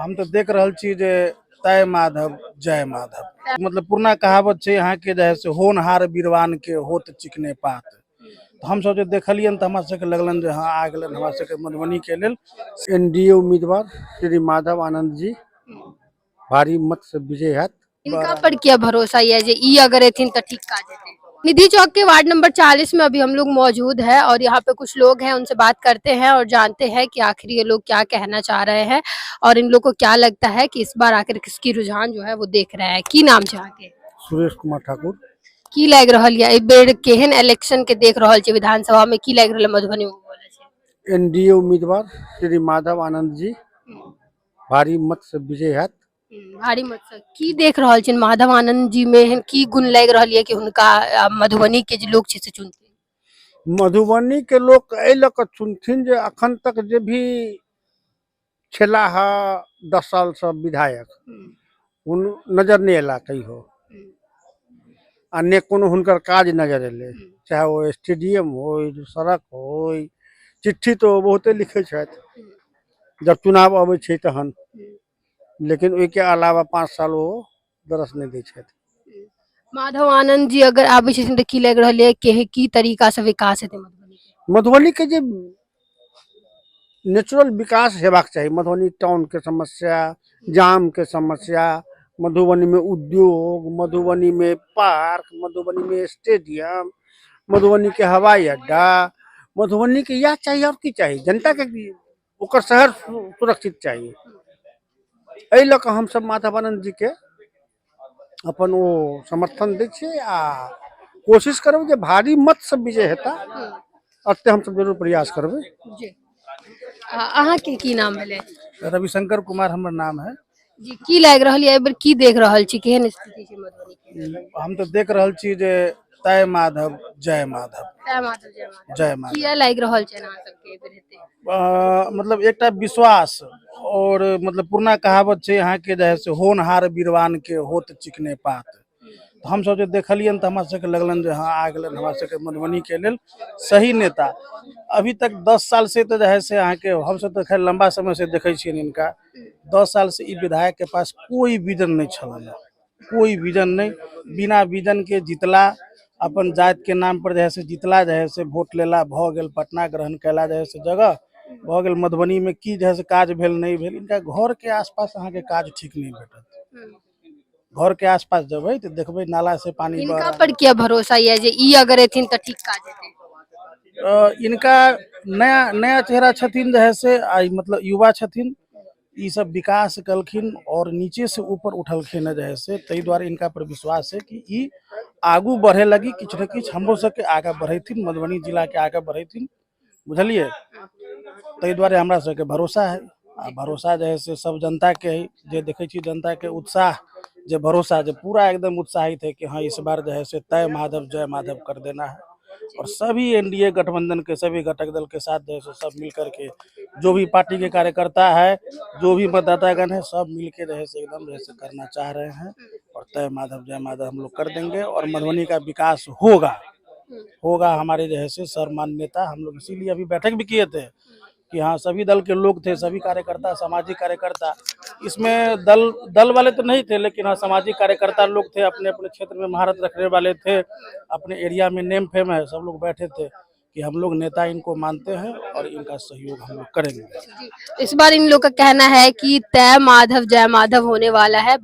हम तो देख रहल छी जे तय माधव जय माधव मतलब पुरना कहावत है यहाँ के जे से होनहार बीरवान के होत चिकने पात। तो हम सब जो देखलियन तो हमरा सबके लगलन जे हाँ आ गलन हमरा सबके मधुबनी के लेल एनडीए उम्मीदवार श्री माधव आनंद जी भारी मत से विजय हैत। इनका पर क्या भरोसा है जे ई अगर एथिन तो ठीक का देते। निधि चौक के वार्ड नंबर 40 में अभी हम लोग मौजूद है और यहाँ पे कुछ लोग हैं, उनसे बात करते हैं और जानते हैं कि आखिर ये लोग क्या कहना चाह रहे हैं और इन लोग को क्या लगता है कि इस बार आखिर किसकी रुझान जो है वो देख रहे हैं। की नाम चाह के सुरेश कुमार ठाकुर की लग रहा है ए बेर केहन इलेक्शन के देख रहा है विधानसभा में की लग रहा है मधुबनी में बोले छे एनडीए उम्मीदवार श्री माधव आनंद जी भारी मत से विजय हैत। भारी मत से की देख रहा है माधव आनंद जी में की गुण लग रहा है कि उनका मधुबनी के लोग छे से चुनते। मधुबनी के लोग एहि लऽ कऽ चुनथिन जे अखन तक जे भी छेला है 10 साल से विधायक उन नजर नहीं एला कहियो आ ने कोनो हुनकर काज नजर एले, चाहे वो स्टेडियम हो सड़क हो चिट्ठी तो बहुते लिखे छथि जब चुनाव अबै छै तहन, लेकिन ओहि के अलावा 5 साल वो दरस नहीं दै छथि। माधव आनंद जी अगर आबै छथिन तऽ की लग रहल है कि की तरीका से विकास हेतै मधुबनी के जे नेचुरल विकास हेबाक चाहिए। मधुबनी टाउन के समस्या, जाम के समस्या, मधुबनी में उद्योग, मधुबनी में पार्क, मधुबनी में स्टेडियम, मधुबनी के हवाई अड्डा, मधुबनी के यह चाहिए और की चाहिए जनता के ओकर शहर सुरक्षित चाहिए। एहि लऽ कऽ हम सब माधवानंद जी के अपन वो समर्थन दै छियै आ कोशिश करब जे भारी मत से विजय हेता। अते हम सब जरूर प्रयास करबै। अहाँ के की नाम भेले? रविशंकर कुमार हमर नाम है जी। की लग रहल है एबर की देख रहल छी केहन स्थिति छै मधुबनी के? हम तो देख रहल छी जे तय माधव जय माधव जय माधव जय माधव जय माधव की लग रहल छै अहाँ सबके एबर हेतै? मतलब एकटा विश्वास और मतलब पुरना कहावत है यहाँ के जे से होनहार बीरवान के होत चिकने पात। तो हम सब जो देखलियन तो हमरा सबके लगलन जे हाँ आ गलन हमरा सबके मधुबनी के लेल सही नेता। अभी तक 10 साल से तो है से यहाँ के हम सब तो खैर लंबा समय से देखे छियन इनका। 10 साल से विधायक के पास कोई विजन नहीं छल, कोई विजन नहीं, बिना विजन के जितला, अपन जात के नाम पर जे जितला जे से वोट लेला भ गेल, पटना ग्रहण कैला जे से जगह भ गेल। मधुबनी में की जे काज भेल नहीं भेल, इनका घर के आसपास अहाँ के काज ठीक नहीं भेटत। घर के आसपास जब तो देखबे नाला से पानी बह इनका पर क्या भरोसा है जे ई अगर एथिन तो ठीक का देते? इनका नया नया चेहरा छथिन जे से मतलब युवा छथिन, ई सब विकास कलखिन और नीचे से ऊपर उठलखिन है जे से, तई द्वारा इनका पर विश्वास है कि ई आगू बढ़े लगी किछ न किछ हमरो सबके आगे बढ़ेथिन, मधुबनी जिला के आगे बढ़ेथिन, बुझलिए। तई द्वारा हमरा सबके भरोसा है आ भरोसा जे से सब जनता के है, जे देखे छी जनता के उत्साह जे भरोसा जे पूरा एकदम उत्साहित है कि हाँ इस बार जो है से तय माधव जय माधव कर देना है। और सभी एनडीए गठबंधन के सभी घटक दल के साथ जो है सब मिलकर के जो भी पार्टी के कार्यकर्ता है, जो भी मतदातागण है, सब मिलके जो है से एकदम जो है करना चाह रहे हैं और तय माधव जय माधव हम लोग कर देंगे और मधुबनी का विकास होगा हमारे जो है से सर्वमान्य नेता। हम लोग इसीलिए अभी बैठक भी किए थे कि हाँ सभी दल के लोग थे, सभी कार्यकर्ता, सामाजिक कार्यकर्ता, इसमें दल वाले तो नहीं थे लेकिन हाँ सामाजिक कार्यकर्ता लोग थे, अपने अपने क्षेत्र में महारत रखने वाले थे, अपने एरिया में नेम फेम है, सब लोग बैठे थे कि हम लोग नेता इनको मानते हैं और इनका सहयोग हम लोग करेंगे। इस बार इन लोग का कहना है कि तय माधव जय माधव होने वाला है।